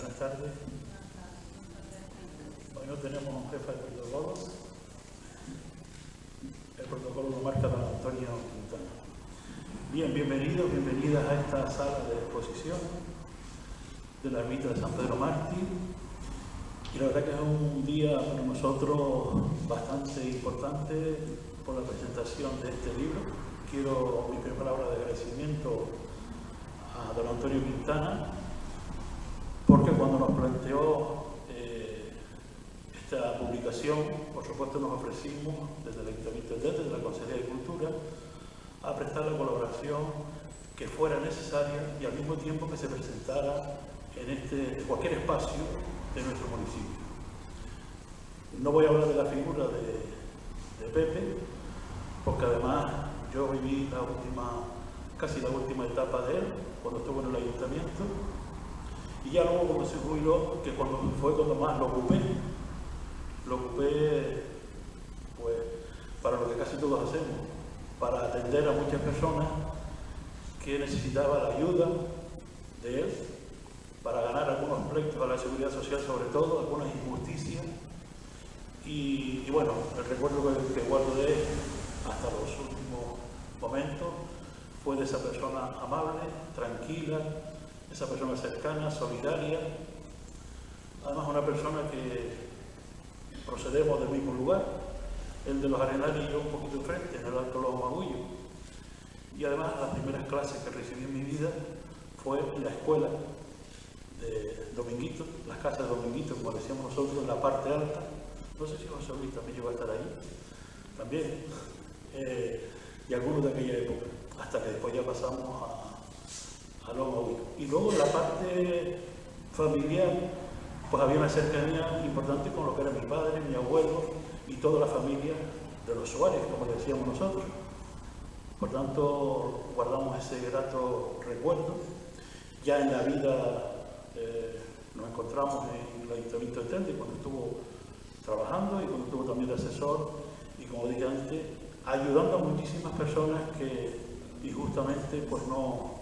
Buenas tardes. Hoy no tenemos un jefe de protocolo. El protocolo lo marca don Antonio Quintana. Bien, bienvenidos, bienvenidas a esta sala de exposición de la ermita de San Pedro Mártir. Y la verdad que es un día para nosotros bastante importante por la presentación de este libro. Quiero mi primera palabra de agradecimiento a don Antonio Quintana, porque cuando nos planteó esta publicación, por supuesto nos ofrecimos desde el Ayuntamiento desde la Consejería de Cultura a prestar la colaboración que fuera necesaria y al mismo tiempo que se presentara en cualquier espacio de nuestro municipio. No voy a hablar de la figura de Pepe, porque además yo viví casi la última etapa de él, cuando estuvo en el ayuntamiento, y ya luego cuando se jubiló, que fue cuando más lo ocupé pues para lo que casi todos hacemos, para atender a muchas personas que necesitaban la ayuda de él, para ganar algunos pleitos a la seguridad social, sobre todo, algunas injusticias, y bueno, el recuerdo que guardo de él hasta los últimos momentos fue de esa persona amable, tranquila, esa persona cercana, solidaria, además una persona que procedemos del mismo lugar, el de los Arenales y yo un poquito enfrente, en el Alto Los Magullos, y además las primeras clases que recibí en mi vida fue en la escuela de Dominguito, las casas de Dominguito, como decíamos nosotros, en la parte alta. No sé si José Luis también llegó a estar ahí, también, y algunos de aquella época, hasta que después ya pasamos a Los Magullos. Y luego en la parte familiar, pues había una cercanía importante con lo que era mi padre, mi abuelo y toda la familia de los Suárez, como le decíamos nosotros. Por tanto, guardamos ese grato recuerdo. Ya en la vida nos encontramos en el Ayuntamiento de Telde cuando estuvo trabajando y cuando estuvo también de asesor y, como dije antes, ayudando a muchísimas personas que injustamente pues no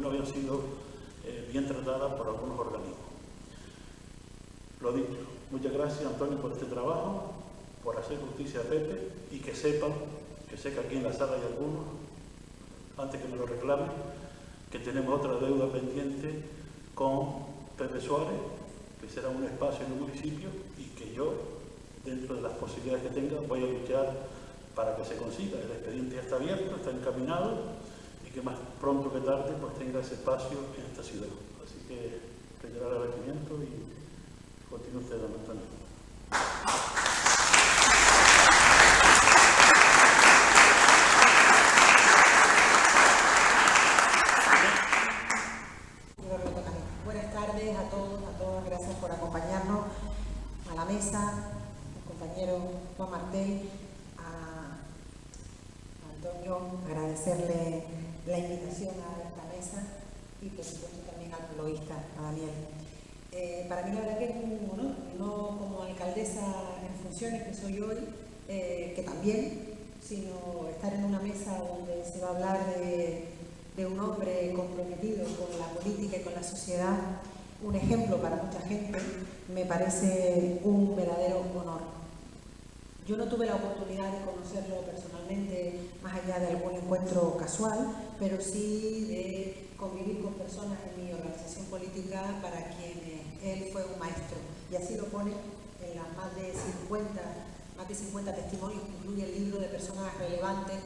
habían sido bien tratadas por algunos organismos. Lo dicho, muchas gracias Antonio por este trabajo, por hacer justicia a Pepe y que sepan, que sé que aquí en la sala hay algunos, antes que me lo reclamen, que tenemos otra deuda pendiente con Pepe Suárez, que será un espacio en el municipio y que yo, dentro de las posibilidades que tenga, voy a luchar para que se consiga. El expediente ya está abierto, está encaminado y que más pronto que tarde pues tenga ese espacio en esta ciudad. Así que reiterar el agradecimiento y continúe usted, don Antonio. Buenas tardes a todos, a todas. Gracias por acompañarnos a la mesa, al compañero Juan Martel, a Antonio, agradecerle la invitación a esta mesa y por supuesto también al prologuista, a Daniel. Para mí la verdad que es un honor, no como alcaldesa en funciones que soy hoy, que también, sino estar en una mesa donde se va a hablar de un hombre comprometido con la política y con la sociedad, un ejemplo para mucha gente, me parece un verdadero honor. Yo no tuve la oportunidad de conocerlo personalmente, más allá de algún encuentro casual, pero sí de convivir con personas en mi organización política para quienes él fue un maestro. Y así lo pone en las más de 50 testimonios que incluye el libro de personas relevantes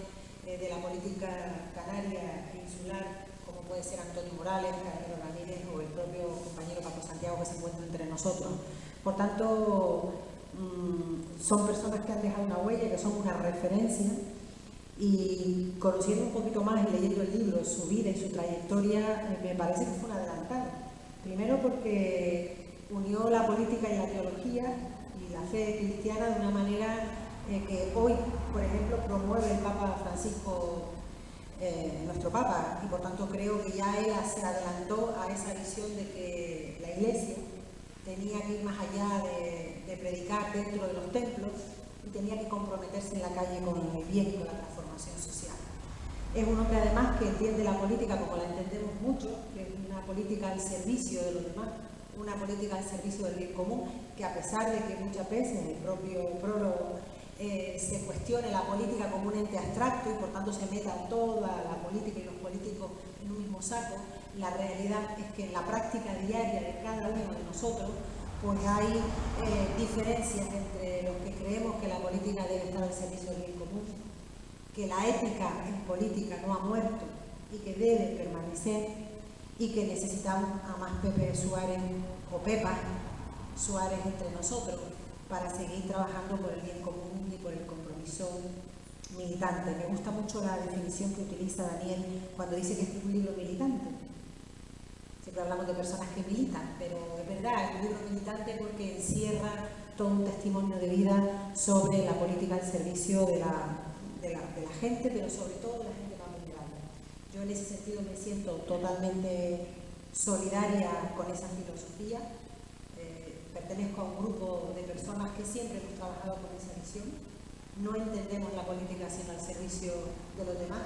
de la política canaria e insular, como puede ser Antonio Morales, Carmelo Ramírez o el propio compañero Paco Santiago que se encuentra entre nosotros. Por tanto, son personas que han dejado una huella, que son una referencia, y conociendo un poquito más y leyendo el libro, su vida y su trayectoria, me parece que fue un adelantado. Primero porque unió la política y la teología y la fe cristiana de una manera que hoy, por ejemplo, promueve el Papa Francisco, nuestro Papa, y por tanto creo que ya él se adelantó a esa visión de que la Iglesia tenía que ir más allá de predicar dentro de los templos y tenía que comprometerse en la calle con el bien y con la transformación social. Es un hombre además que entiende la política como la entendemos mucho, que es una política al servicio de los demás, una política al servicio del bien común, que a pesar de que muchas veces en el propio prólogo se cuestione la política como un ente abstracto y por tanto se meta toda la política y los políticos en un mismo saco, la realidad es que en la práctica diaria de cada uno de nosotros pues hay diferencias entre los que creemos que la política debe estar al servicio del bien común, que la ética en política no ha muerto y que debe permanecer, y que necesitamos a más Pepe Suárez o Pepa Suárez entre nosotros para seguir trabajando por el bien común y por el compromiso militante. Me gusta mucho la definición que utiliza Daniel cuando dice que este es un libro militante. Siempre hablamos de personas que militan, pero es verdad, es un libro militante porque encierra todo un testimonio de vida sobre la política al servicio de la gente, pero sobre todo de la gente más vulnerable. Yo en ese sentido me siento totalmente solidaria con esa filosofía. Pertenezco a un grupo de personas que siempre hemos trabajado con esa visión. No entendemos la política sino al servicio de los demás,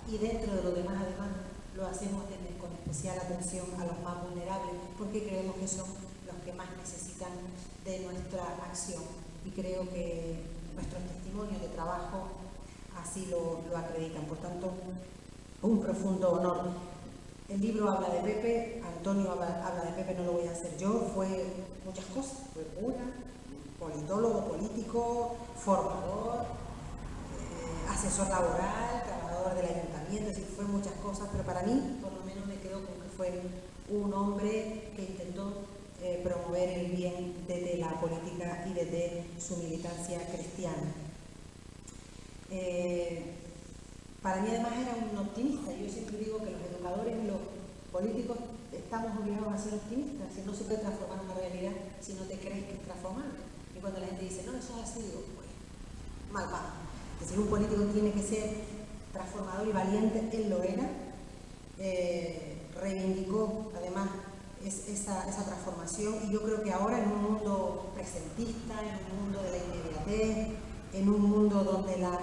y dentro de los demás además lo hacemos con especial atención a los más vulnerables, porque creemos que son los que más necesitan de nuestra acción, y creo que nuestros testimonios de trabajo así lo acreditan. Por tanto, un profundo honor. El libro habla de Pepe, Antonio habla de Pepe, no lo voy a hacer yo, fue muchas cosas, fue cura, politólogo, político, formador, asesor laboral, trabajador del ayuntamiento, es decir, fue muchas cosas, pero para mí, por lo menos, me quedo con que fue un hombre que intentó promover el bien desde la política y desde su militancia cristiana. Para mí además era un optimista. Yo siempre digo que los educadores y los políticos estamos obligados a ser optimistas. Si no se puede transformar una realidad si no te crees que es transformable. Y cuando la gente dice, no, eso es así, digo, pues, mal va. Es decir, un político tiene que ser transformador y valiente, él lo era. Reivindicó además esa transformación, y yo creo que ahora en un mundo presentista, en un mundo de la inmediatez, en un mundo donde las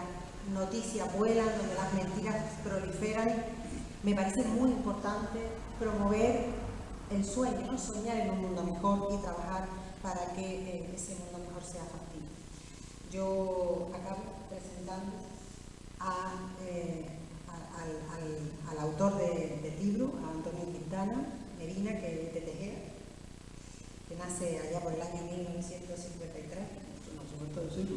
noticias vuelan, donde las mentiras proliferan, me parece muy importante promover el sueño, ¿no? Soñar en un mundo mejor y trabajar para que ese mundo mejor sea factible. Yo acabo presentando al autor del libro, a Antonio Quintana Medina, que es de Tejera, que nace allá por el año 1953, no supuesto de suyo,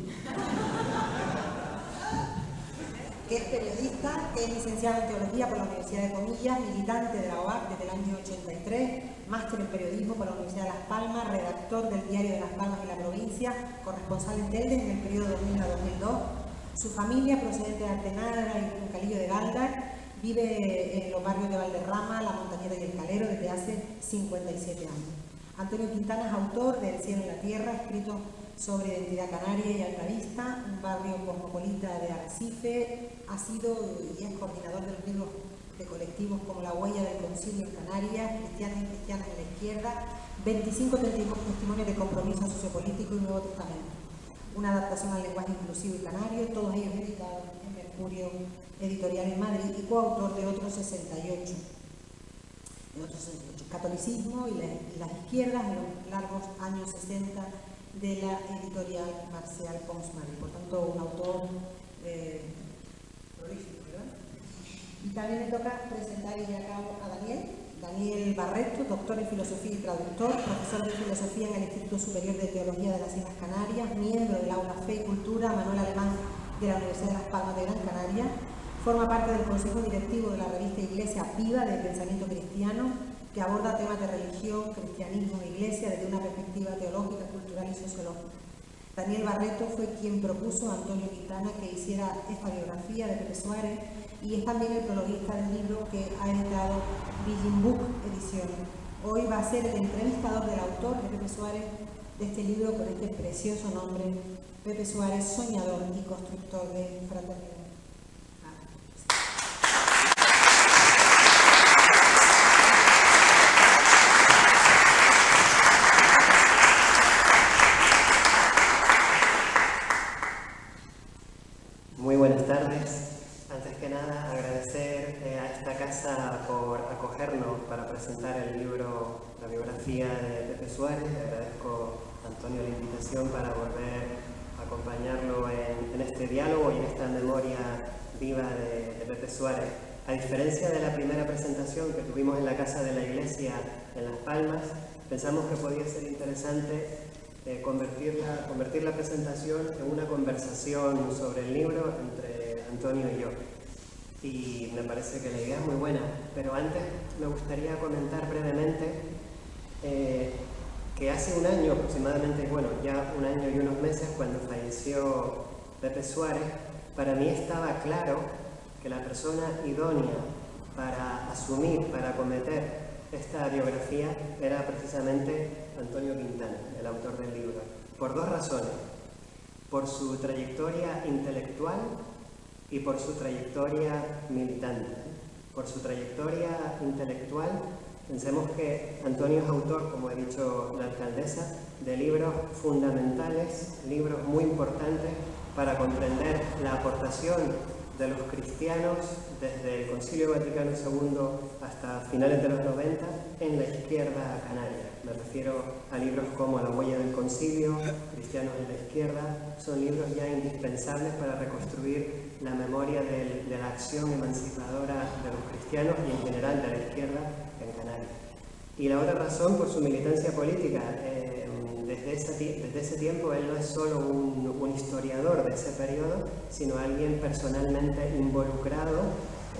que es periodista, que es licenciado en Teología por la Universidad de Comillas, militante de la OAC desde el año 83, máster en Periodismo por la Universidad de Las Palmas, redactor del Diario de Las Palmas y la Provincia, corresponsal en Telde en el periodo 2000 a 2002. Su familia, procedente de Artenara y Concalillo de Gálдар, vive en los barrios de Valderrama, La Montañera y El Calero desde hace 57 años. Antonio Quintana es autor de El cielo y la tierra, escrito sobre identidad canaria y Altavista, un barrio cosmopolita de Arrecife. Ha sido y es coordinador de los libros de colectivos como La huella del concilio en Canarias, Cristianas y cristianas en la izquierda, 25 testimonios de compromiso sociopolítico y Nuevo Testamento, una adaptación al lenguaje inclusivo y canario, todos ellos editados en Mercurio Editorial en Madrid, y coautor de otros 68. Catolicismo y las izquierdas en los largos años 60 de la editorial Marcial Pons Madrid. Por tanto, un autor prolífico, ¿verdad? Y también me toca presentar y acabo a Daniel Barreto, doctor en Filosofía y traductor, profesor de Filosofía en el Instituto Superior de Teología de las Islas Canarias, miembro del Aula Fe y Cultura Manuel Alemán de la Universidad de Las Palmas de Gran Canaria. Forma parte del Consejo Directivo de la revista Iglesia Viva de Pensamiento Cristiano, que aborda temas de religión, cristianismo e iglesia desde una perspectiva teológica, cultural y sociológica. Daniel Barreto fue quien propuso a Antonio Quintana que hiciera esta biografía de Pepe Suárez, y es también el prologuista del libro que ha editado Vision Book Ediciones. Hoy va a ser el entrevistador del autor de Pepe Suárez de este libro con este precioso nombre, Pepe Suárez, soñador y constructor de fraternidad. Muy buenas tardes. Antes que nada, agradecer a esta casa por acogernos para presentar el libro, la biografía de Pepe Suárez. Le agradezco a Antonio la invitación para volver a acompañarlo en este diálogo y en esta memoria viva de Pepe Suárez. A diferencia de la primera presentación que tuvimos en la Casa de la Iglesia en Las Palmas, pensamos que podía ser interesante convertir la presentación en una conversación sobre el libro entre Antonio y yo. Y me parece que la idea es muy buena, pero antes me gustaría comentar brevemente que hace un año aproximadamente, bueno, ya un año y unos meses, cuando falleció Pepe Suárez, para mí estaba claro que la persona idónea para asumir, para acometer esta biografía era precisamente Antonio Quintana, el autor del libro, por dos razones: por su trayectoria intelectual y por su trayectoria militante. Por su trayectoria intelectual, pensemos que Antonio es autor, como ha dicho la alcaldesa, de libros fundamentales, libros muy importantes para comprender la aportación de los cristianos desde el Concilio Vaticano II hasta finales de los 90 en la izquierda canaria. Me refiero a libros como La huella del concilio, Cristianos en la izquierda. Son libros ya indispensables para reconstruir la memoria de la acción emancipadora de los cristianos y en general de la izquierda en Canarias. Y la otra razón, por su militancia política. Desde ese tiempo él no es solo un historiador de ese periodo, sino alguien personalmente involucrado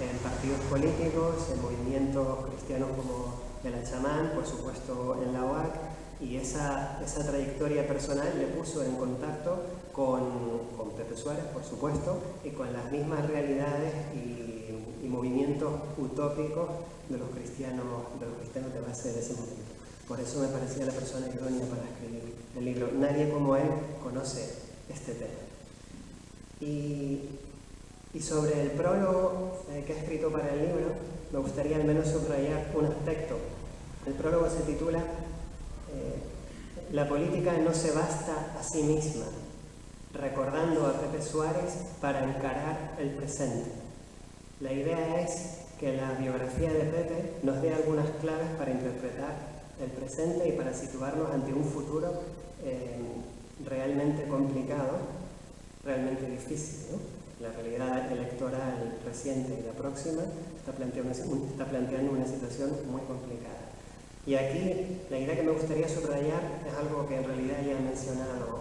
en partidos políticos, en movimientos cristianos como el Achamán, por supuesto en la OAC, y esa trayectoria personal le puso en contacto con Pepe Suárez, por supuesto, y con las mismas realidades y movimientos utópicos de los cristianos de base de ese momento. Por eso me parecía la persona idónea para escribir el libro. Nadie como él conoce este tema. Y sobre el prólogo que he escrito para el libro, me gustaría al menos subrayar un aspecto. El prólogo se titula La política no se basta a sí misma, recordando a Pepe Suárez para encarar el presente. La idea es que la biografía de Pepe nos dé algunas claves para interpretar el presente y para situarnos ante un futuro realmente complicado, realmente difícil, ¿no? La realidad electoral reciente y la próxima está planteando una situación muy complicada. Y aquí la idea que me gustaría subrayar es algo que en realidad ya ha mencionado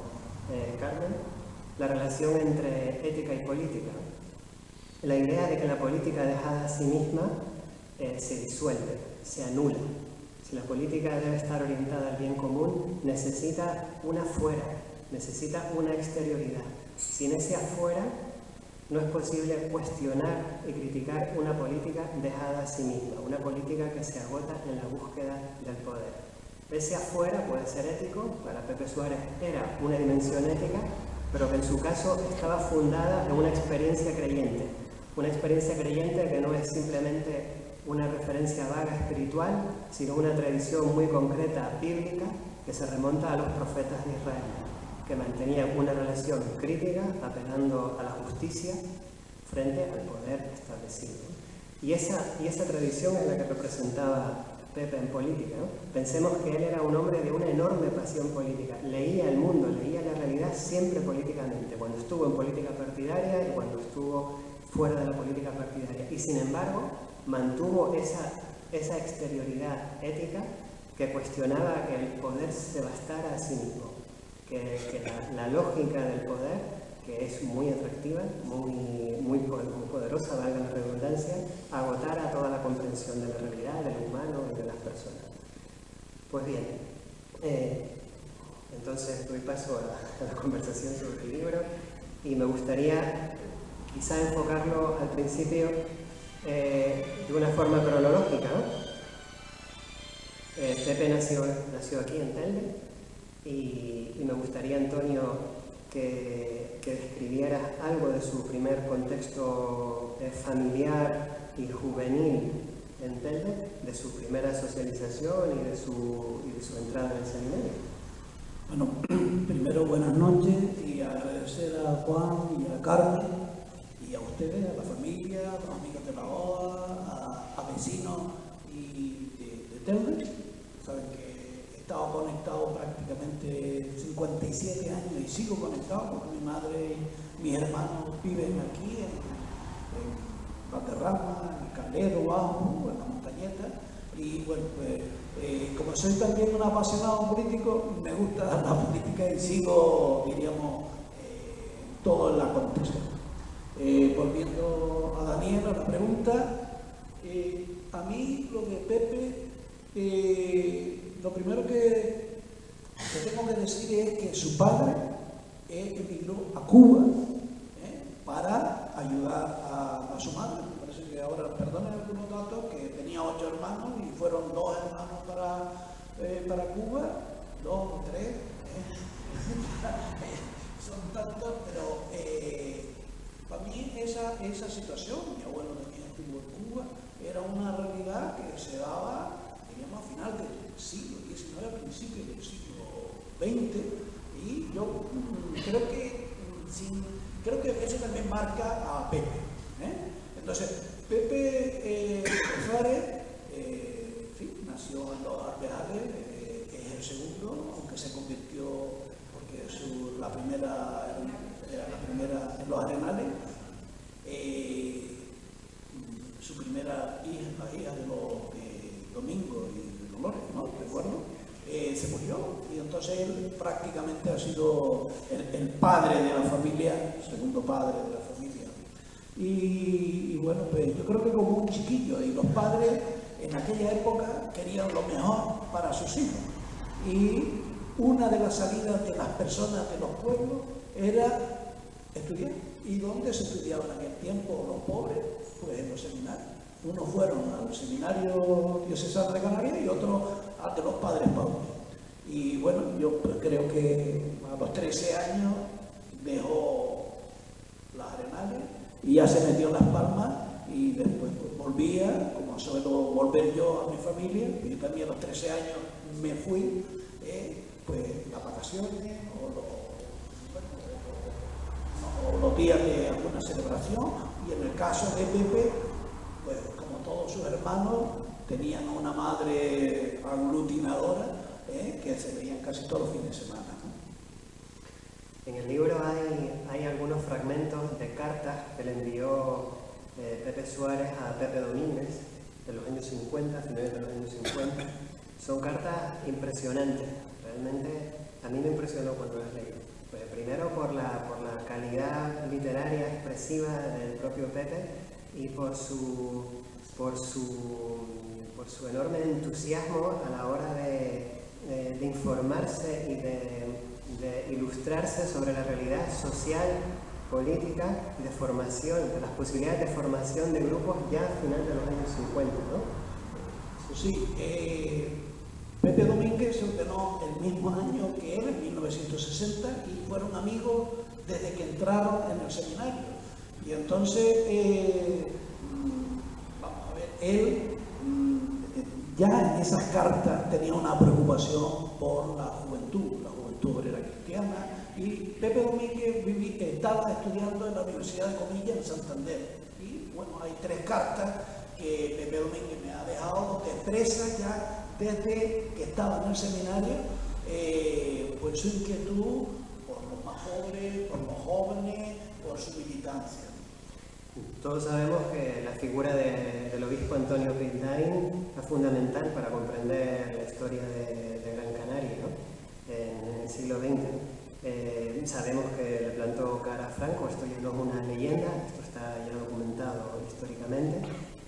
Carmen, la relación entre ética y política. La idea de que la política dejada a sí misma se disuelve, se anula. Si la política debe estar orientada al bien común, necesita un afuera, necesita una exterioridad. Sin ese afuera, no es posible cuestionar y criticar una política dejada a sí misma, una política que se agota en la búsqueda del poder. Ese afuera puede ser ético, para Pepe Suárez era una dimensión ética, pero que en su caso estaba fundada en una experiencia creyente que no es simplemente una referencia vaga espiritual, sino una tradición muy concreta bíblica que se remonta a los profetas de Israel, que mantenían una relación crítica, apelando a la justicia frente al poder establecido. Y esa tradición es la que representaba Pepe en política, ¿no? Pensemos que él era un hombre de una enorme pasión política, leía el mundo, leía la realidad siempre políticamente, cuando estuvo en política partidaria y cuando estuvo fuera de la política partidaria, y sin embargo mantuvo esa exterioridad ética que cuestionaba que el poder se bastara a sí mismo, que la lógica del poder, que es muy atractiva, muy poderosa, valga la redundancia, agotara toda la comprensión de la realidad, del humano y de las personas. Pues bien, entonces doy paso a la conversación sobre el libro y me gustaría quizá enfocarlo al principio de una forma cronológica, ¿no? Pepe nació aquí en Telde y me gustaría, Antonio, que describieras algo de su primer contexto familiar y juvenil en Telde, de su primera socialización y de su entrada en el seminario. Bueno, primero buenas noches y agradecer a Juan y a Carmen y a ustedes, a la familia, a los amigos de la OA, a vecinos y de 57 años y sigo conectado porque mi madre y mis hermanos viven aquí en Valderrama, en Calero, Bajo, en la Montañeta. Y bueno, pues como soy también un apasionado político, me gusta la política y sigo, diríamos, todo en la contexto. Volviendo a Daniel, a la pregunta, a mí lo de Pepe, lo primero que tengo que decir es que su padre emigró a Cuba para ayudar a su madre. Me parece que ahora, perdonen algunos datos, que tenía 8 hermanos y fueron 2 hermanos para Cuba, 2 o 3, son tantos, pero para mí esa situación, mi abuelo también estuvo en Cuba, era una realidad que se daba, diríamos, a final del siglo XIX, a principios del siglo XX, y yo creo que eso también marca a Pepe. Entonces, Pepe Suárez, nació en los Arbeales, es el segundo, aunque se convirtió, porque la primera era la primera en los Arenales, su primera hija, la hija de Domingo y de Dolores, ¿no? Recuerdo, se murió, y entonces él prácticamente ha sido el padre de la familia, el segundo padre de la familia. Y bueno, pues yo creo que como un chiquillo, y los padres en aquella época querían lo mejor para sus hijos. Y una de las salidas de las personas de los pueblos era estudiar. ¿Y dónde se estudiaba en aquel tiempo los pobres? Pues en los seminarios. Unos fueron al seminario diocesano de Canarias y otros al de los padres Paulos. Y bueno, yo creo que a los 13 años dejó las Arenales y ya se metió en Las Palmas, y después pues, volvía, como suelo volver yo a mi familia. Yo también a los 13 años me fui, pues las vacaciones o los días de alguna celebración. Y en el caso de Pepe, pues como todos sus hermanos, tenían una madre aglutinadora que se veían casi todos los fines de semana, ¿no? En el libro hay algunos fragmentos de cartas que le envió Pepe Suárez a Pepe Domínguez de los años 50, finales de los años 50. Son cartas impresionantes, realmente a mí me impresionó cuando las leí. Pues primero por la calidad literaria expresiva del propio Pepe y por su enorme entusiasmo a la hora de informarse y de ilustrarse sobre la realidad social, política y de formación, de las posibilidades de formación de grupos ya a final de los años 50, ¿no? Sí, Pepe Domínguez se ordenó el mismo año que él, en 1960, y fueron amigos desde que entraron en el seminario. Y entonces, vamos a ver, él ya en esas cartas tenía una preocupación por la juventud obrera cristiana, y Pepe Domínguez estaba estudiando en la Universidad de Comillas en Santander. Y bueno, hay 3 cartas que Pepe Domínguez me ha dejado, donde expresa ya desde que estaba en el seminario pues su inquietud por los más pobres, por los jóvenes, por su militancia. Todos sabemos que la figura del obispo Antonio Pildain es fundamental para comprender la historia de Gran Canaria, ¿no? En el siglo XX. Sabemos que le plantó cara a Franco, esto ya no es una leyenda, esto está ya documentado históricamente.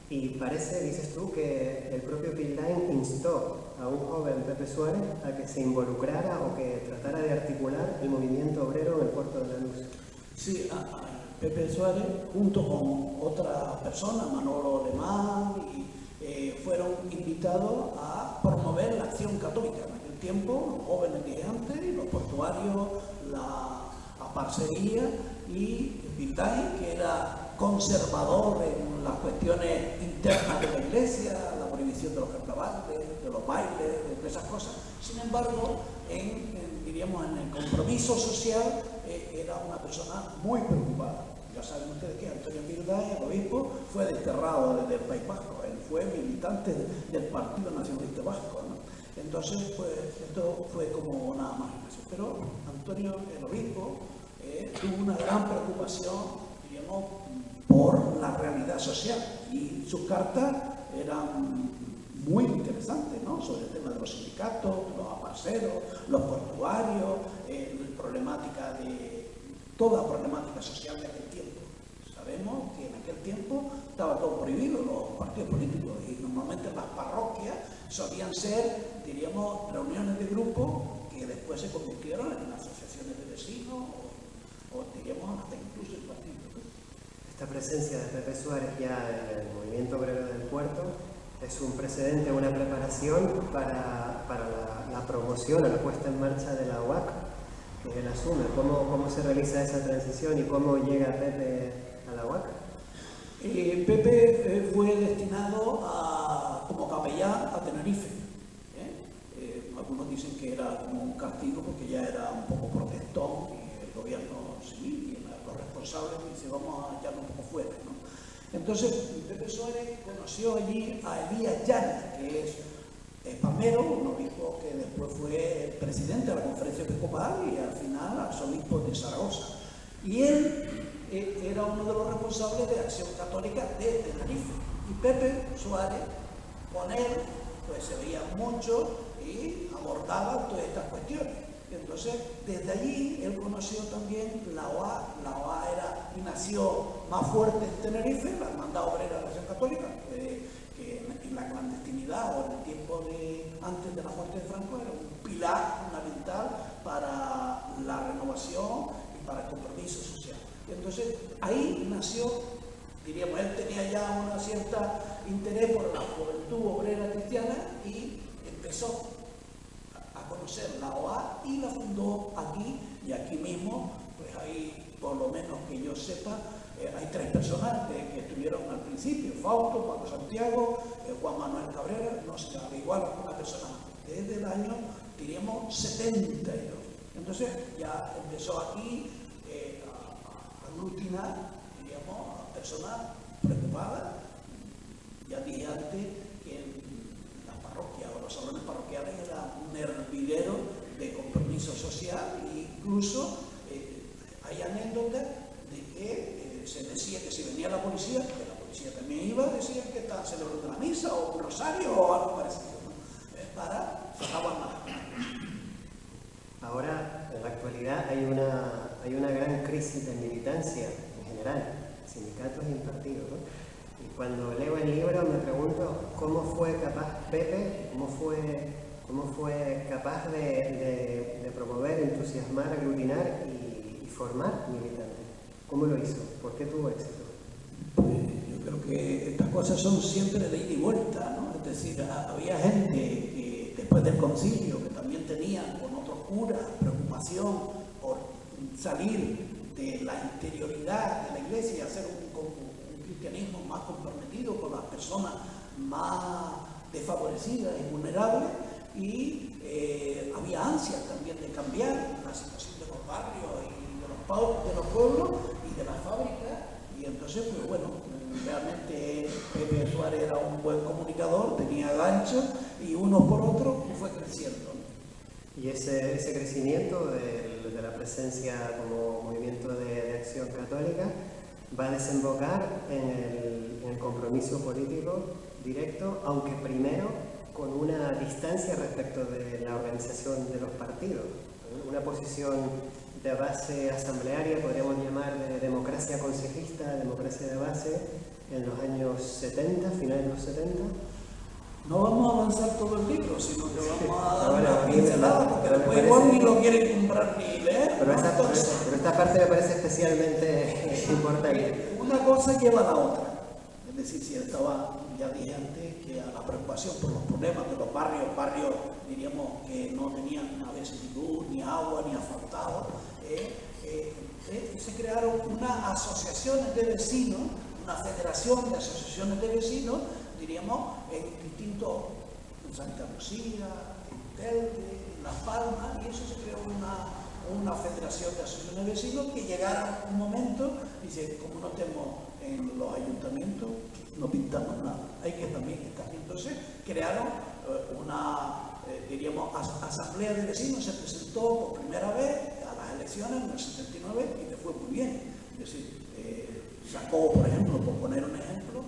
Y parece, dices tú, que el propio Pildain instó a un joven Pepe Suárez a que se involucrara o que tratara de articular el movimiento obrero en el Puerto de la Luz. Sí, Pepe Suárez, junto con otras personas, Manolo Alemán, fueron invitados a promover la acción católica. En aquel tiempo, los jóvenes que antes, los portuarios, la parcería, y Pildain, que era conservador en las cuestiones internas de la iglesia, la prohibición de los carnavales, de los bailes, de esas cosas. Sin embargo, diríamos, en el compromiso social, era una persona muy preocupada. Ya saben ustedes que Antonio Pildain, el obispo, fue desterrado desde el País Vasco. Él fue militante del Partido Nacionalista Vasco, ¿no? Entonces, pues, esto fue como una imaginación. Pero Antonio, el obispo, tuvo una gran preocupación, digamos, por la realidad social. Y sus cartas eran muy interesantes, ¿no? Sobre el tema de los sindicatos, los aparceros, los portuarios, toda la problemática social de aquel tiempo. Sabemos que en aquel tiempo estaba todo prohibido, los partidos políticos, y normalmente las parroquias solían ser, diríamos, reuniones de grupo que después se convirtieron en asociaciones de vecinos o diríamos hasta incluso en partidos. Esta presencia de Pepe Suárez ya en el movimiento obrero del puerto es un precedente, una preparación para la promoción o la puesta en marcha de la UAC que él asume. ¿Cómo se realiza esa transición y cómo llega Pepe a la UAC? Pepe fue destinado como capellán a Tenerife. Algunos dicen que era como un castigo porque ya era un poco protestón y el gobierno civil y los responsables dicen vamos a echarlo un poco fuera, ¿no? Entonces Pepe Suárez conoció allí a Elías Llanes, que es palmero, un obispo que después fue presidente de la Conferencia Episcopal y al final arzobispo de Zaragoza. Y él era uno de los responsables de Acción Católica de Tenerife. Y Pepe Suárez, con él, pues se veía mucho y abordaba todas estas cuestiones. Entonces, desde allí, él conoció también la OA. La OA nació más fuerte en Tenerife, la Hermandad Obrera de la Acción Católica, que en la clandestinidad o en el tiempo antes de la muerte de Franco era un pilar fundamental para la renovación y para el compromiso social. Entonces, ahí nació, diríamos, él tenía ya una cierta interés por la juventud obrera cristiana y empezó a conocer la OA y la fundó aquí, y aquí mismo, pues ahí, por lo menos que yo sepa, hay 3 personas que estuvieron al principio: Fausto, Paco Santiago, Juan Manuel Cabrera, no sé, igual alguna persona desde el año, diríamos, 72. Entonces ya empezó aquí a aglutinar, diríamos, a personas preocupadas. Ya dije antes que las parroquias o los salones parroquiales eran un hervidero de compromiso social, e incluso hay anécdotas de que se decía que si venía la policía, que la policía también iba, decían que estaban celebrando una misa o un rosario o algo parecido, ¿no? Para sacar más. Ahora, en la actualidad, hay una gran crisis de militancia en general, sindicatos y en partidos, ¿no? Y cuando leo el libro me pregunto cómo fue capaz Pepe, cómo fue capaz de promover, entusiasmar, aglutinar y formar militantes. ¿Cómo lo hizo? ¿Por qué tuvo éxito? Pues yo creo que estas cosas son siempre de ida y vuelta, ¿no? Es decir, había gente que después del concilio que también tenían con otros curas preocupación por salir de la interioridad de la iglesia y hacer un cristianismo más comprometido con las personas más desfavorecidas y vulnerables, y había ansias también de cambiar la situación de los barrios y de los pueblos y de las fábricas. Y entonces, pues bueno, realmente Pepe Suárez era un buen comunicador, tenía gancho, y uno por otro fue creciendo. Y ese crecimiento de la presencia como movimiento de acción católica va a desembocar en el compromiso político directo, aunque primero con una distancia respecto de la organización de los partidos, una posición de base asamblearia, podríamos llamar de democracia consejista, democracia de base, en los años 70, finales de los 70. No vamos a avanzar todo el libro, sino que vamos a dar Bueno, una pincelada, porque después igual ni lo quieren comprar ni leer. Pero esta parte me parece especialmente importante. Una cosa lleva a la otra. Es decir, si estaba, ya dije antes, que a la preocupación por los problemas de los barrios, diríamos, que no tenían a veces ni luz, ni agua, ni asfaltado, se crearon unas asociaciones de vecinos, una federación de asociaciones de vecinos, diríamos, en distintos, en Santa Lucía, en Telde, en Las Palmas, y eso se creó una federación de asociaciones de vecinos que llegaron un momento, dice, como no tenemos en los ayuntamientos, no pintamos nada, hay que también estar. Entonces crearon Asamblea de Vecinos se presentó por primera vez a las elecciones en el 79 y le fue muy bien. Es decir, sacó, por ejemplo, por poner un ejemplo,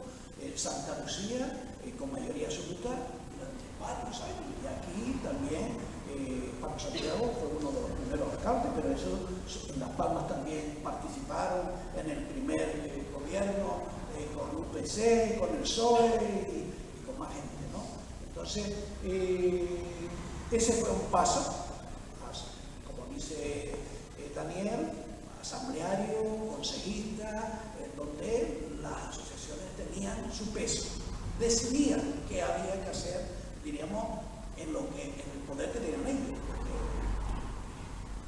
Santa Lucía con mayoría absoluta durante varios años. Y aquí también Paco Santiago fue uno de los primeros alcaldes, pero eso en Las Palmas también participaron en el primer gobierno con UPC, con el PSOE y con más gente, ¿no? Entonces, ese fue un paso, como dice Daniel, asambleario, consejista, donde las asociaciones tenían su peso, decidían qué había que hacer, diríamos, en el poder que tenían ellos.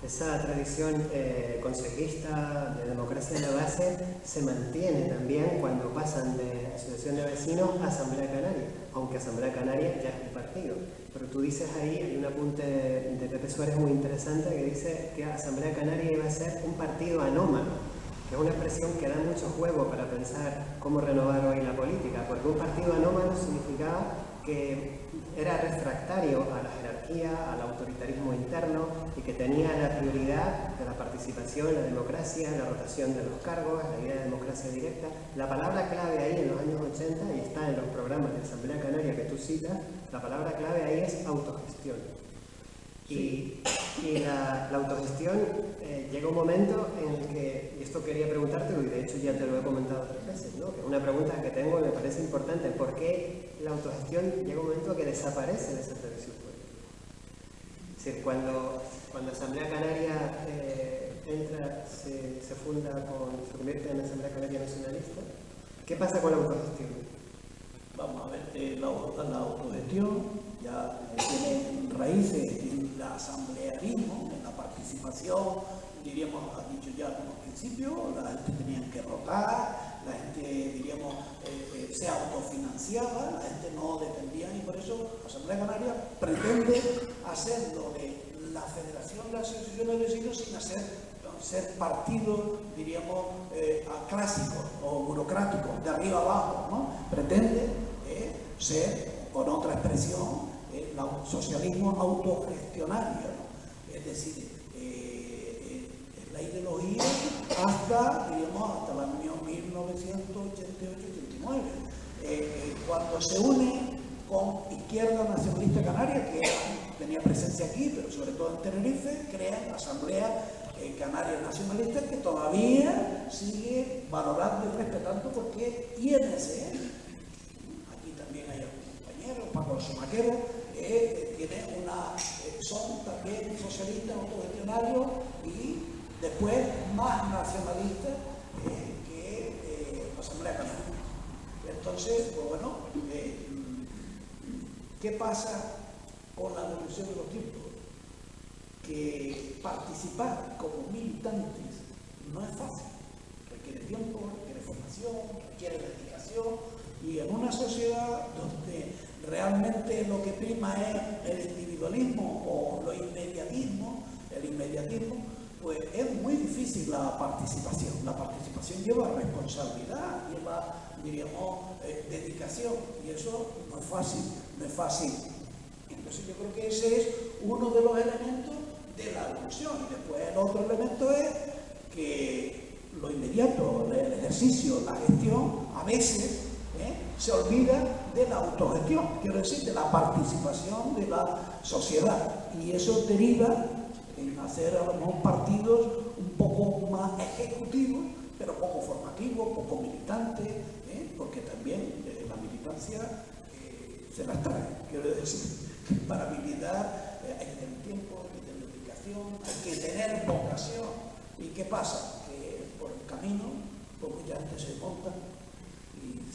Esa tradición consejista de democracia de la base se mantiene también cuando pasan de Asociación de Vecinos a Asamblea Canaria, aunque Asamblea Canaria ya es un partido. Pero tú dices ahí, hay un apunte de Pepe Suárez muy interesante que dice que Asamblea Canaria iba a ser un partido anómalo, que es una expresión que da mucho juego para pensar cómo renovar hoy la política, porque un partido anómalo significaba que era refractario a la jerarquía, al autoritarismo interno y que tenía la prioridad de la participación, la democracia, la rotación de los cargos, la idea de democracia directa. La palabra clave ahí en los años 80, y está en los programas de Asamblea Canaria que tú citas, la palabra clave ahí es autogestión. Y la autogestión llega un momento en el que, y esto quería preguntártelo y de hecho ya te lo he comentado 3 veces, ¿no? Que es una pregunta que tengo y me parece importante. ¿Por qué la autogestión llega un momento que desaparece de esa tradición política? Es decir, cuando Asamblea Canaria entra, se funda, se convierte en Asamblea Canaria Nacionalista, ¿qué pasa con la autogestión? Vamos a ver, la autogestión ya tiene raíces en el asamblearismo, en la participación, diríamos, ha dicho ya como principio, la gente tenía que rotar, la gente, diríamos, se autofinanciaba, la gente no dependía, y por eso Asamblea Canaria pretende hacer lo de la Federación de Asociaciones de Vecinos sin ser partidos, diríamos, clásicos o burocráticos, de arriba abajo, ¿no? Pretende ser, con otra expresión, el socialismo autogestionario, ¿no? Es decir, la ideología hasta el año 1988-89, cuando se une con Izquierda Nacionalista Canaria, que tenía presencia aquí, pero sobre todo en Tenerife, crean la Asamblea Canaria Nacionalista, que todavía sigue valorando y respetando porque tiene ese. Aquí también hay algún compañero, Paco Somaquero, son también socialistas autogestionarios y después más nacionalistas que la Asamblea Canaria. Entonces, pues bueno, ¿qué pasa con la evolución de los tiempos? Que participar como militantes no es fácil, requiere tiempo, requiere formación, requiere dedicación, y en una sociedad donde realmente lo que prima es el individualismo o lo inmediatismo, pues es muy difícil la participación. La participación lleva responsabilidad, lleva, diríamos, dedicación, y eso no es fácil, Entonces yo creo que ese es uno de los elementos de la evolución. Y después el otro elemento es que lo inmediato, el ejercicio, la gestión, a veces se olvida de la autogestión, quiero decir, de la participación de la sociedad. Y eso deriva en hacer a lo mejor partidos un poco más ejecutivos, pero poco formativos, poco militantes, porque también la militancia se las trae. Quiero decir, que para militar hay que tener tiempo, hay que tener dedicación, hay que tener vocación. ¿Y qué pasa? Que por el camino, pues mucha gente se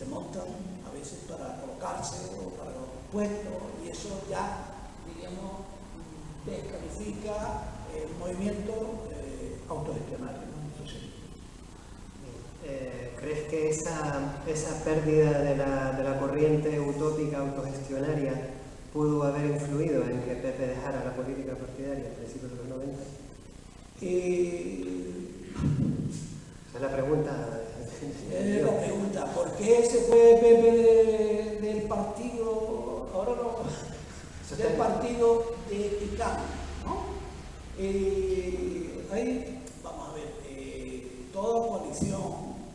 montan a veces para colocarse o para los puestos, y eso ya, diríamos, descalifica el movimiento autogestionario, ¿no? Eso sí. ¿Crees que esa pérdida de la corriente utópica autogestionaria pudo haber influido en que Pepe dejara la política partidaria a principios de los 90? Esa es la pregunta. La pregunta, ¿por qué se fue Pepe del partido? Ahora no. del partido de ICANN, ¿no? Ahí, vamos a ver, toda coalición,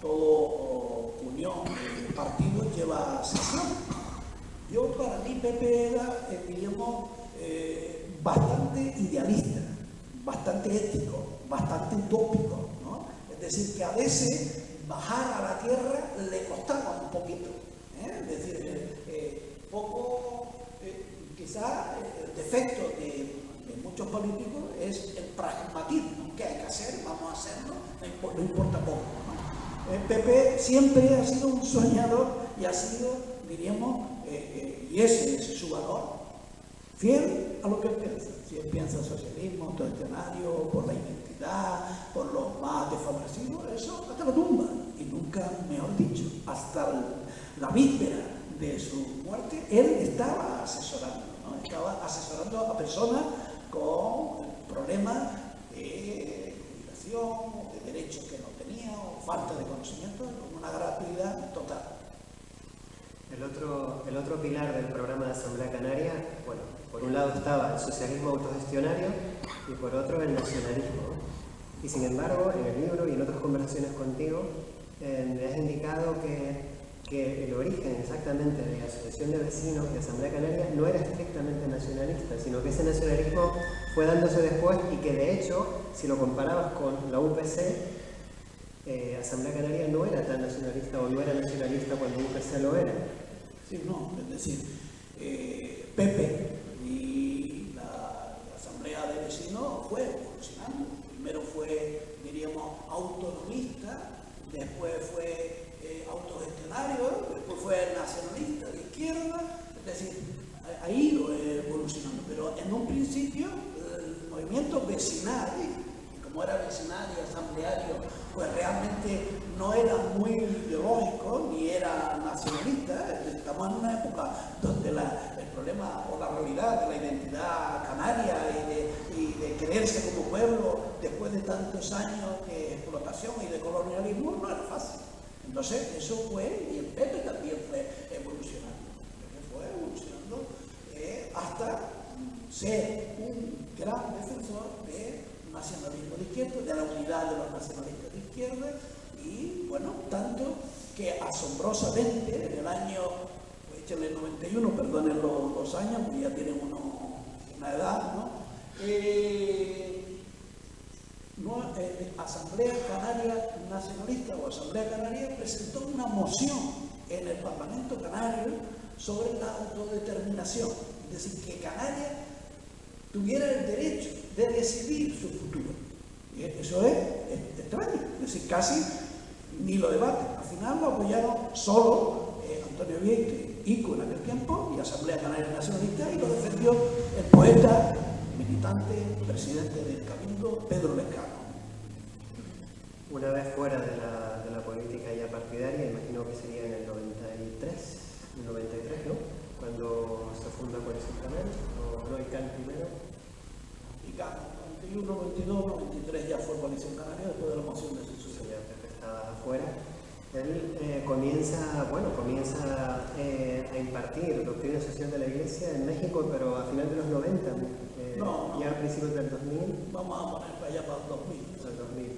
toda unión de partidos lleva sesión. Yo, para mí, Pepe era, diríamos, bastante idealista, bastante ético, bastante utópico, ¿no? Es decir, que a veces bajar a la tierra le costaba un poquito, ¿eh? Es decir, quizás el defecto de muchos políticos es el pragmatismo. ¿Qué hay que hacer? Vamos a hacerlo, no importa cómo, ¿no? Pepe siempre ha sido un soñador y ha sido, diríamos, y ese es su valor, fiel a lo que él piensa. Si él piensa socialismo, autogestionario, por la identidad, por los más desfavorecidos, eso hasta la tumba. Y nunca, mejor dicho, hasta la víspera de su muerte, él estaba asesorando, ¿no? Estaba asesorando a personas con problemas de jubilación, o de derechos que no tenía, o falta de conocimiento, con una gratuidad total. El otro pilar del programa de Asamblea Canaria, bueno, por un lado estaba el socialismo autogestionario y por otro el nacionalismo. Y sin embargo, en el libro y en otras conversaciones contigo, me has indicado que el origen exactamente de la Asociación de Vecinos de Asamblea Canaria no era estrictamente nacionalista, sino que ese nacionalismo fue dándose después y que de hecho, si lo comparabas con la UPC, Asamblea Canaria no era tan nacionalista o no era nacionalista cuando UPC lo era. Sí, no, es decir, Pepe y la Asamblea de Vecinos fue evolucionando. Primero fue, diríamos, autonomista, después fue autogestionario, después fue nacionalista de izquierda, es decir, ha ido evolucionando, pero en un principio el movimiento vecinal, y como era vecinal y asambleario, pues realmente no era muy ideológico ni era nacionalista. Estamos en una época donde el problema o la realidad de la identidad canaria y de quererse como pueblo después de tantos años de explotación y de colonialismo no era fácil. Entonces eso fue, y el Pepe también fue evolucionando. Pepe fue evolucionando hasta ser un gran defensor del nacionalismo de izquierda, de la unidad de los nacionalistas de izquierda, y bueno, tanto que asombrosamente en el año, pues échale 91, perdonen los años, porque ya tienen una edad, ¿no? Asamblea Canaria Nacionalista o Asamblea Canaria presentó una moción en el Parlamento Canario sobre la autodeterminación, es decir, que Canarias tuviera el derecho de decidir su futuro. Y eso es extraño, es decir, casi ni lo debaten. Al final lo apoyaron solo Antonio Vieite, ICO en aquel tiempo, y Asamblea Canaria Nacionalista, y lo defendió el poeta, militante, presidente del Cabildo, Pedro Lescano. Una vez fuera de la política ya partidaria, imagino que sería en el 93, ¿no? Cuando se funda Coalición Canaria, o no, ICANN primero. ICANN, 91, 92, 93 ya fue Coalición Canaria después de la moción de censura. Ya Pepe estaba afuera. Él comienza a impartir doctrina social de la Iglesia en México, pero a final de los 90, ya a principios del 2000. Vamos a poner para allá para el 2000.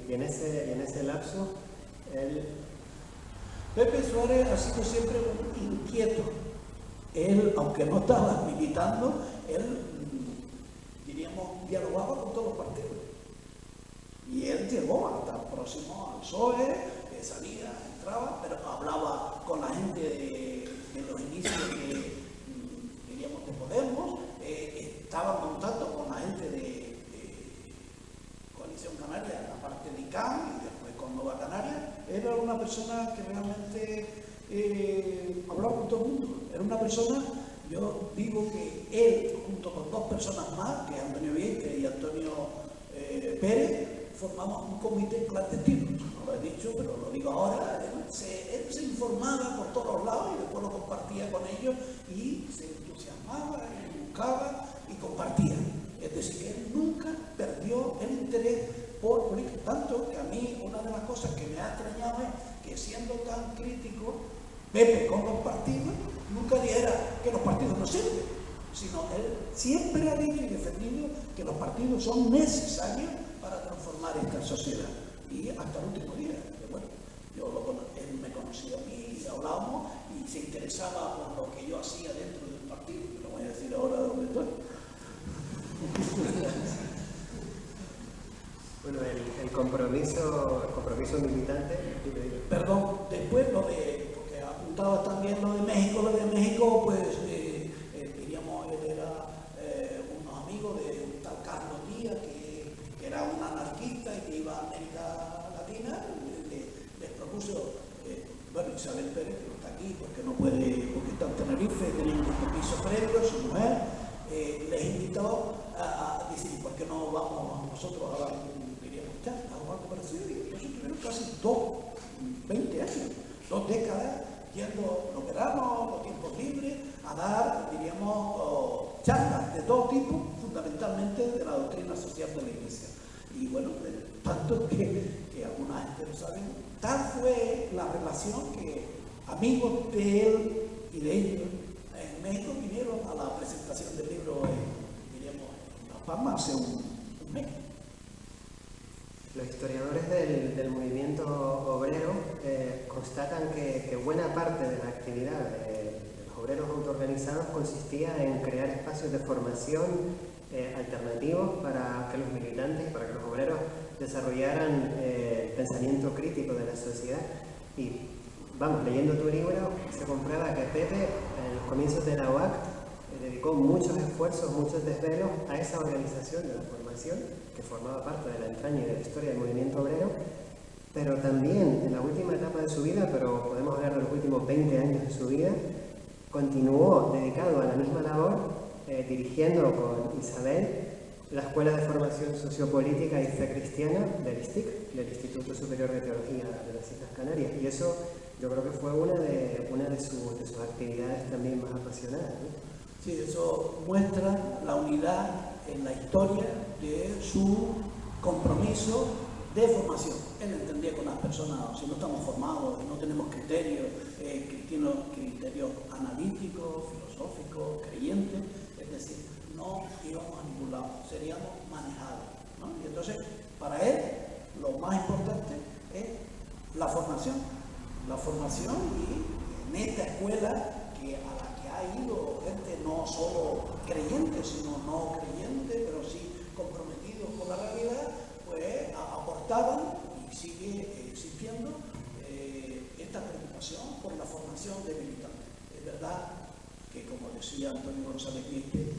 Y en ese lapso, Pepe Suárez ha sido siempre un inquieto. Él, aunque no estaba militando, él, diríamos, dialogaba con todos los partidos. Y él llegó hasta próximo al PSOE, salía, entraba, pero hablaba con la gente de los inicios diríamos, de Podemos, estaba en contacto con la gente de Coalición Canaria, la parte de ICANN y después con Nueva Canaria. Era una persona que realmente hablaba con todo el mundo. Era una persona, yo digo que él, junto con dos personas más, que es Antonio Vieite y Antonio Pérez, formaban un comité clandestino. No lo he dicho, pero lo digo ahora. Él se informaba por todos lados y después lo compartía con ellos y se entusiasmaba y buscaba y compartía. Es decir, que él nunca perdió el interés por política. Tanto que a mí una de las cosas que me ha extrañado es que, siendo tan crítico Pepe con los partidos, nunca dijera que los partidos no sirven. sino él siempre ha dicho y defendido que los partidos son necesarios para transformar esta sociedad. Y hasta el último día, que bueno, él me conocía a mí y hablábamos y se interesaba por lo que yo hacía dentro del partido. Lo voy a decir ahora dónde estoy. Bueno, el compromiso militante. Perdón, después porque apuntabas también lo de México, pues diríamos, él era unos amigos de un tal Carlos Díaz, que era un anarquista y que iba a América Latina, les propuso, bueno, Isabel Pérez, que no está aquí porque no puede, porque está en Tenerife, tenía un compromiso previo, su mujer, les invitó a decir, ¿por qué no vamos nosotros a dar algo parecido? Y ellos tuvieron casi 20 años, 2 décadas, yendo los veranos, los tiempos libres, a dar, diríamos, charlas de todo tipo, fundamentalmente de la doctrina social de la Iglesia. Y bueno, tanto que alguna gente lo sabe, tal fue la relación que amigos de él y de ellos en México vinieron a la presentación del libro diríamos, en La Palma hace un mes. Los historiadores del movimiento obrero constatan que buena parte de la actividad de los obreros autoorganizados consistía en crear espacios de formación alternativos para que los militantes, para que los obreros desarrollaran el pensamiento crítico de la sociedad. Y vamos, leyendo tu libro se comprueba que Pepe en los comienzos de la UACT dedicó muchos esfuerzos, muchos desvelos a esa organización de la formación, que formaba parte de la entraña y de la historia del movimiento obrero, pero también en la última etapa de su vida, pero podemos hablar de los últimos 20 años de su vida, continuó dedicado a la misma labor, dirigiendo con Isabel la Escuela de Formación Sociopolítica y Fe Cristiana del ISTIC, del Instituto Superior de Teología de las Islas Canarias, y eso yo creo que fue una de sus actividades también más apasionadas, ¿no? Sí, eso muestra la unidad en la historia de su compromiso de formación. Él entendía que las personas, si no estamos formados, no tenemos criterios analíticos, filosóficos, creyentes, es decir, no íbamos a ningún lado, seríamos manejados, ¿no? Y entonces, para él, lo más importante es la formación y en esta escuela a la que ha ido gente no solo creyente, sino no creyente, pero sí comprometidos con la realidad, pues aportaban y sigue existiendo esta preocupación por la formación de militantes. Es verdad que, como decía Antonio González Quispe,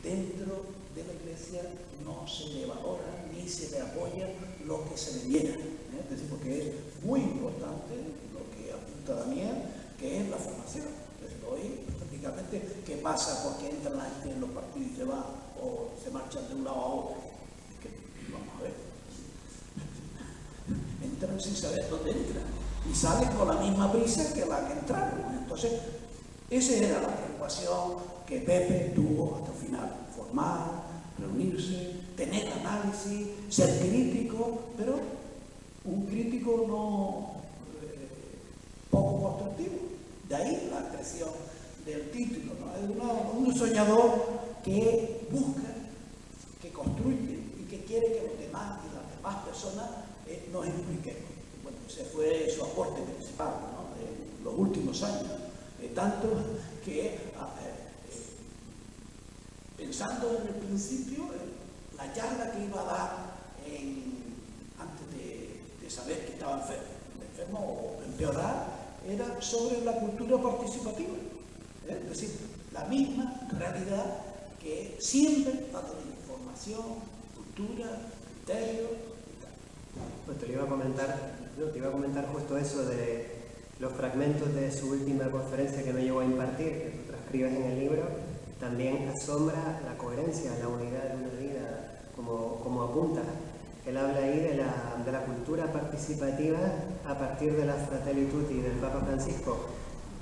dentro de la Iglesia no se le valora ni se le apoya lo que se le niega, es decir, porque es muy importante lo que apunta Daniel, que es la formación. Entonces, hoy prácticamente, ¿qué pasa porque entra la gente en los partidos y se va o se marchan de un lado a otro? Es que, vamos a ver, entran sin saber dónde entran y salen con la misma prisa que la que entraron. Entonces, esa era la preocupación que Pepe tuvo hasta el final: formar, reunirse, tener análisis, ser crítico, pero un crítico no poco constructivo. De ahí la expresión del título, ¿no? Es un soñador que busca, que construye y que quiere que los demás y las demás personas nos impliquemos. Bueno, ese fue su aporte principal, ¿no? En los últimos años. Tanto que, pensando en el principio, la charla que iba a dar antes de saber que estaba enfermo o empeorar, era sobre la cultura participativa. Es decir, la misma realidad que siempre va a tener información, cultura, criterio y tal. Pues te iba a comentar justo eso de los fragmentos de su última conferencia que me llevó a impartir, que tú transcribes en el libro. También asombra la coherencia, la unidad de una vida, como apunta. Él habla ahí de la cultura participativa a partir de la Fratelli Tutti del Papa Francisco.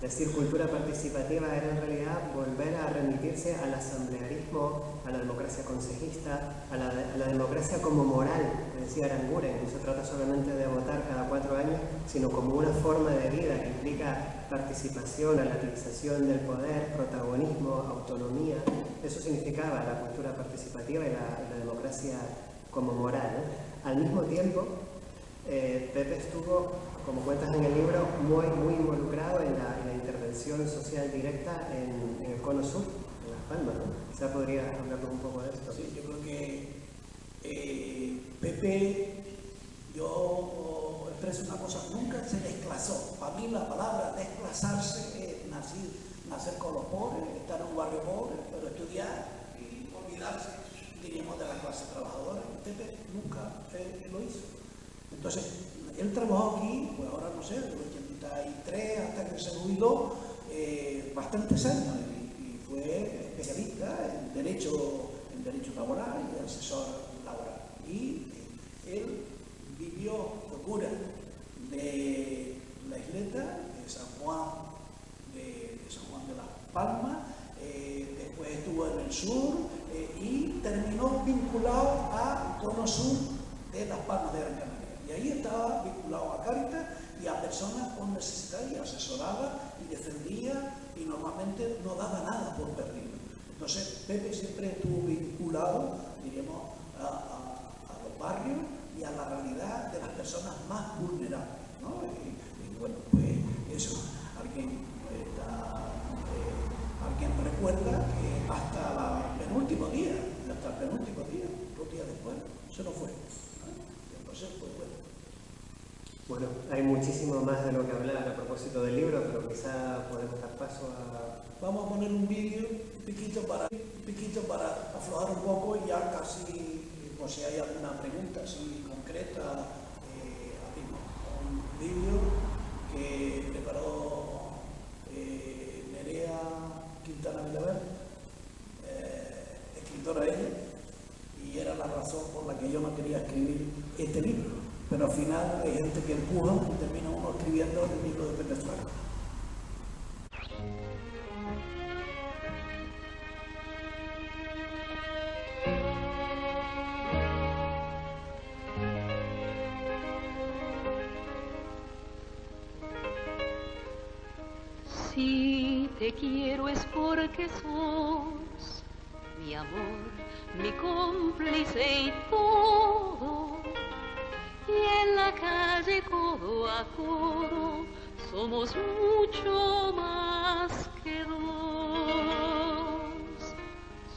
Decir cultura participativa era en realidad volver a remitirse al asamblearismo, a la democracia consejista, a la democracia como moral, que decía Aranguren. No se trata solamente de votar cada 4 años, sino como una forma de vida que implica participación, relativización del poder, protagonismo, autonomía. eso significaba la cultura participativa y la democracia como moral, ¿no? Al mismo tiempo, Pepe estuvo, como cuentas en el libro, muy involucrado en la intervención social directa en el Cono Sur, en Las Palmas, ¿no? Quizá podría hablarnos un poco de esto. Sí, yo creo que Pepe, yo expreso una cosa, nunca se desclasó. Para mí la palabra desclasarse es nacer con los pobres, estar en un barrio pobre, pero estudiar y olvidarse, diríamos, de la clase trabajadora. Pepe nunca lo hizo. Entonces, él trabajó aquí, pues ahora no sé, del 83 hasta que se jubiló, bastantes años, y fue especialista en derecho laboral y asesor laboral. Y él vivió de cura de la isleta de San Juan de Las Palmas, después estuvo en el sur y terminó vinculado a Cono Sur de Las Palmas de Gran Canaria. Y ahí estaba vinculado a Cáritas y a personas con necesidad, y asesoraba y defendía, y normalmente no daba nada por perdido. Entonces Pepe siempre estuvo vinculado, diríamos, a los barrios y a la realidad de las personas más vulnerables, ¿no? Y bueno, pues eso, alguien recuerda que hasta el penúltimo día, 2 días después, se nos fue, ¿no? Entonces, pues bueno, hay muchísimo más de lo que hablar a propósito del libro, pero quizá podemos dar paso a... Vamos a poner un vídeo, un piquito para aflojar un poco, y ya casi, por si hay alguna pregunta así concreta, abrimos un vídeo que preparó Nerea Quintana Vilaver, escritora ella, y era la razón por la que yo no quería escribir este libro. Pero al final hay gente que empuja y termina uno escribiendo el libro de Pepe Suárez. Si te quiero es porque sos mi amor, mi cómplice y todo. Y en la calle codo a codo somos mucho más que dos.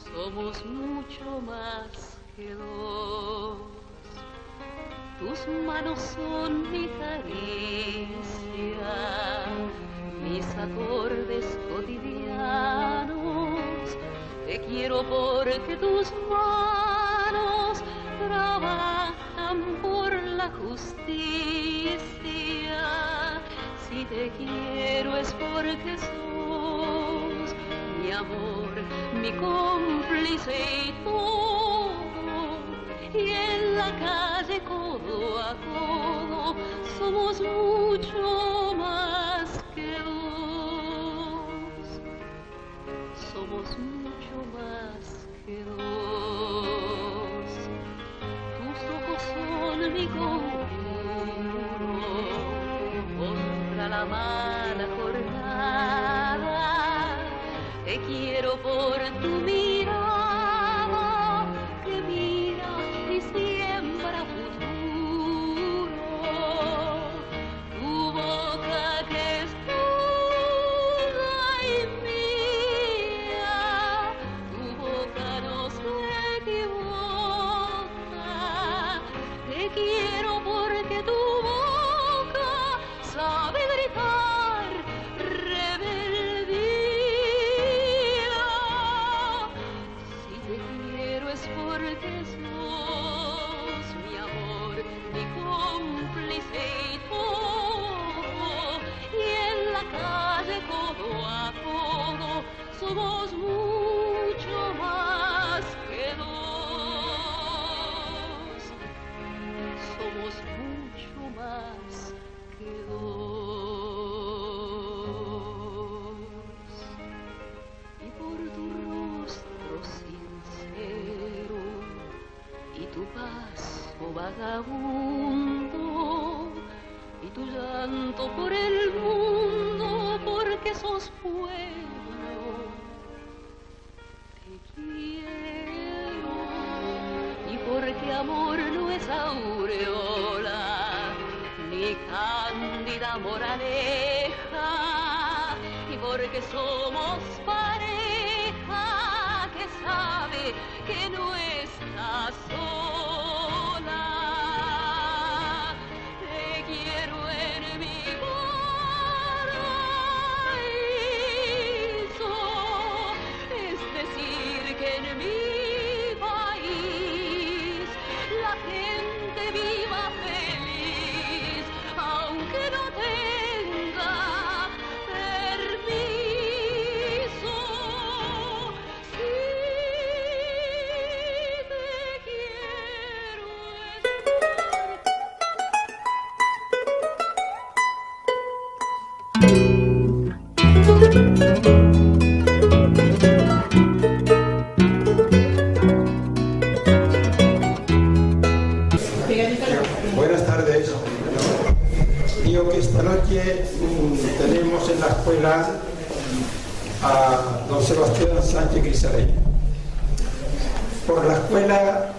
Somos mucho más que dos. Tus manos son mi caricia, mis acordes cotidianos. Te quiero porque tus manos trabajan por la justicia. Si te quiero es porque sos mi amor, mi cómplice y todo. Y en la calle codo a codo somos mucho más que dos. Somos mucho más que dos. Tus ojos son mi conjuro contra la mala jornada. Te quiero por tu mirada que mira y siembra futuro. Tu boca que es tuya y mía, tu boca no se equivoca. Te quiero porque tu boca sabe gritar rebeldía. Si te quiero es porque sos mi amor, mi cómplice y todo. Y en la calle codo a codo somos mucho más que dos. Somos mucho más que dos. Y por tu rostro sincero y tu paso vagabundo y tu llanto por el mundo, porque sos pueblo, te quiero, y porque amor no es aureola, ni cándida moraleja, y porque somos pareja que sabe que no está sola. Te quiero en mi paraíso, es decir que en mi país la gente viva feliz, aunque no tenga permiso. Si te quiero es Buenas tardes. Digo que esta noche tenemos en la escuela a don Sebastián Sánchez Crisareño. Por la escuela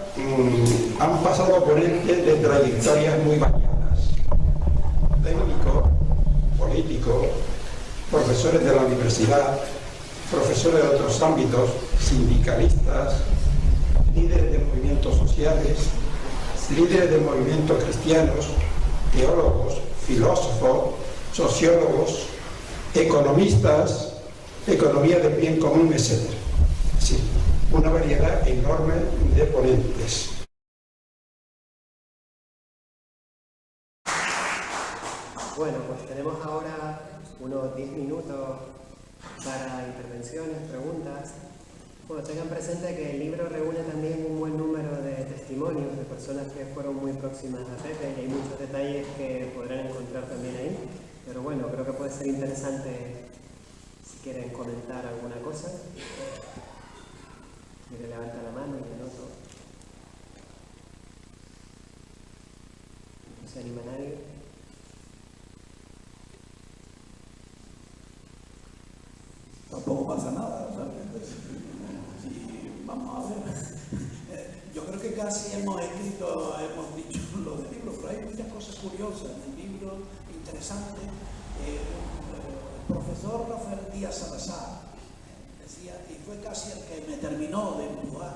han pasado ponentes de trayectorias muy variadas. Técnicos, políticos, profesores de la universidad, profesores de otros ámbitos, sindicalistas, líderes de movimientos sociales, líderes de movimientos cristianos, teólogos, filósofos, sociólogos, economistas, economía del bien común, etc. Sí, una variedad enorme de ponentes. Bueno, pues tenemos ahora unos 10 minutos para intervenciones, preguntas. Bueno, tengan presente que el libro reúne también un buen número de testimonios de personas que fueron muy próximas a Pepe y hay muchos detalles que podrán encontrar también ahí. Pero bueno, creo que puede ser interesante si quieren comentar alguna cosa. Mire, levanta la mano y le noto. No se anima nadie. Tampoco pasa nada, ¿sabes? Sí, vamos a ver. Yo creo que casi hemos dicho lo del libro, pero hay muchas cosas curiosas en el libro, interesantes. El profesor Rafael Díaz Salazar decía, y fue casi el que me terminó de empujar.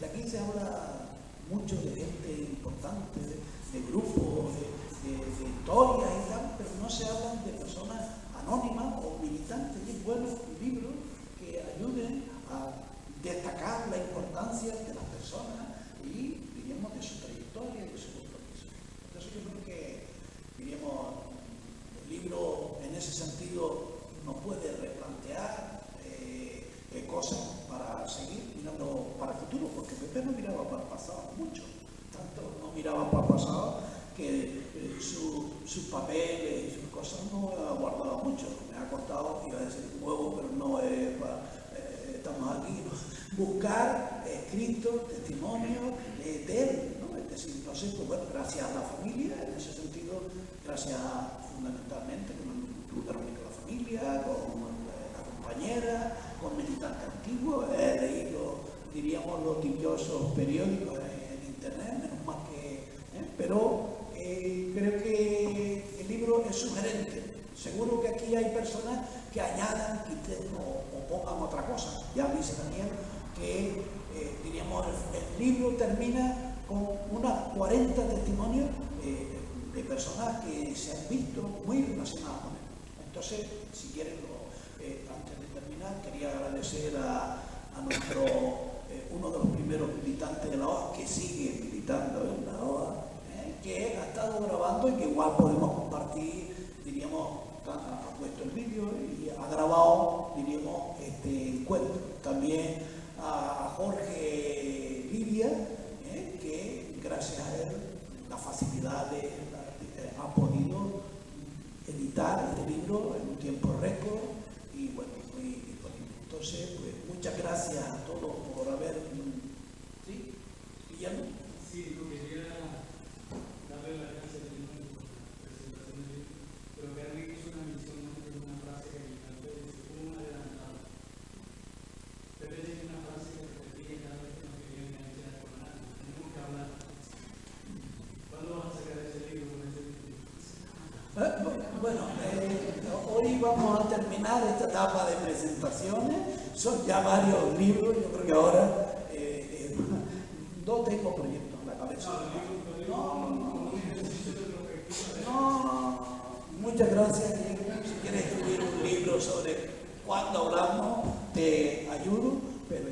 Y aquí se habla mucho de gente importante, de grupos, de historias y tal, pero no se hablan de personas anónimas o militantes. Y es bueno un libro que ayude a destacar la importancia de las personas y, diríamos, de su trayectoria y de su compromiso. Entonces yo creo que, diríamos, el libro en ese sentido nos puede replantear cosas para seguir mirando para el futuro, porque Pepe no miraba para el pasado mucho, tanto no miraba para el pasado que sus papeles y sus cosas no ha guardado mucho. Me ha cortado, iba a decir un huevo, pero no es para, estamos aquí, ¿no? Buscar escritos, testimonios de él, ¿no? Es decir, entonces, pues bueno, gracias a la familia, en ese sentido, gracias fundamentalmente con el Club de la Familia, con la compañera, con militantes antiguos, he leído, diríamos, los dichosos periódicos en internet, menos mal que, pero creo que el libro es sugerente. Seguro que aquí hay personas que añadan, quiten o pongan otra cosa. Ya dice Daniel que, diríamos, el libro termina con unas 40 testimonios de personas que se han visto muy relacionadas con él. Entonces, si quieren, antes de terminar, quería agradecer a nuestro, uno de los primeros militantes de la OA, que sigue militando en la OA, que ha estado grabando y que igual podemos compartir, diríamos, ha puesto el vídeo y ha grabado, diríamos, este encuentro. También a Jorge Livia, que gracias a él, la facilidad ha podido editar este libro en un tiempo récord y bueno, muy disponible. Entonces, pues muchas gracias a todos por haber... ¿Sí? ¿Guillermo? Sí, yo quería darle las gracias a la presentación del libro, pero que alguien hizo una mención de una frase que me encantó, dice, como un adelantado. Pepe tiene una frase que repetía vamos a terminar esta etapa de presentaciones. Son ya varios libros, yo creo que ahora no tengo proyectos en la cabeza. No, muchas gracias. Si quieres escribir un libro sobre cuándo hablamos, te ayudo, pero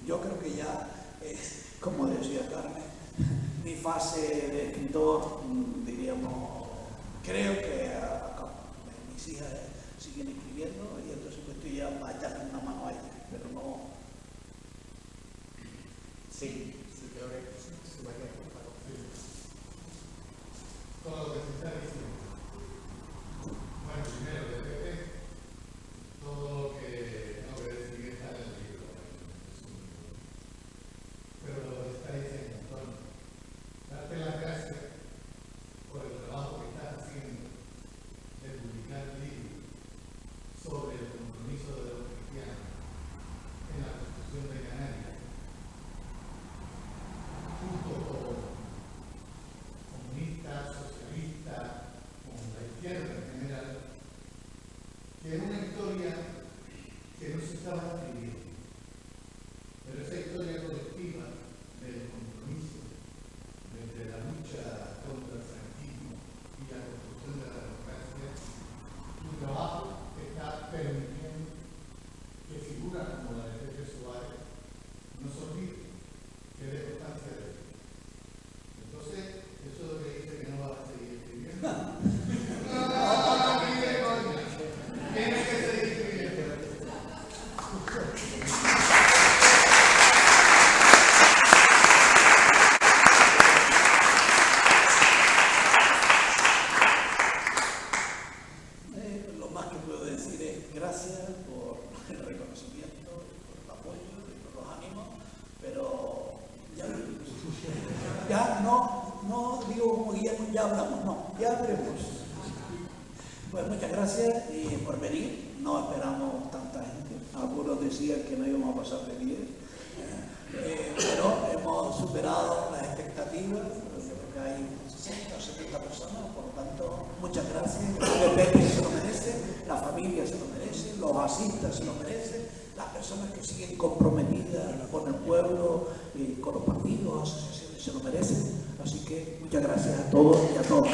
yo creo que ya, como decía Carmen, mi fase de escritor, diríamos, creo que mis hijas siguen escribiendo y entonces pues estoy ya a echarle una mano a ellas, pero no. Sí, creo que se va a quedar con lo que se está diciendo. Bueno, primero, de Pepe, todo lo que decir está en el libro. Pero lo que está diciendo, Antonio, darte las gracias por el trabajo que estás haciendo de publicar el libro sobre el compromiso de los cristianos en la Constitución de Canarias, junto con comunistas, socialistas, con la izquierda en general, que es una historia que no se estaba escribiendo, pero esa historia colectiva del compromiso desde la lucha contra el franquismo y la construcción de la democracia, tu trabajo está permitiendo que figuras como la de Pepe Suárez no se olviden que es de constancia de él. Entonces, eso es lo que dice que no va a seguir escribiendo. Tiene que seguir escribiendo. Lo más que puedo decir es gracias por el reconocimiento, por el apoyo y por los ánimos, pero ya no digo como Guillermo, ya hablamos, no, ya veremos. Pues muchas gracias por venir, no esperamos tanta gente, algunos decían que no íbamos a pasar de 10, pero hemos superado las expectativas, creo que hay 60 o 70 personas, por lo tanto, muchas gracias. El Pepe se lo merece, la familia se lo merece, los asistas se lo merecen, las personas que siguen comprometidas con el pueblo, con los partidos, asociaciones se lo merecen. Así que muchas gracias a todos y a todas.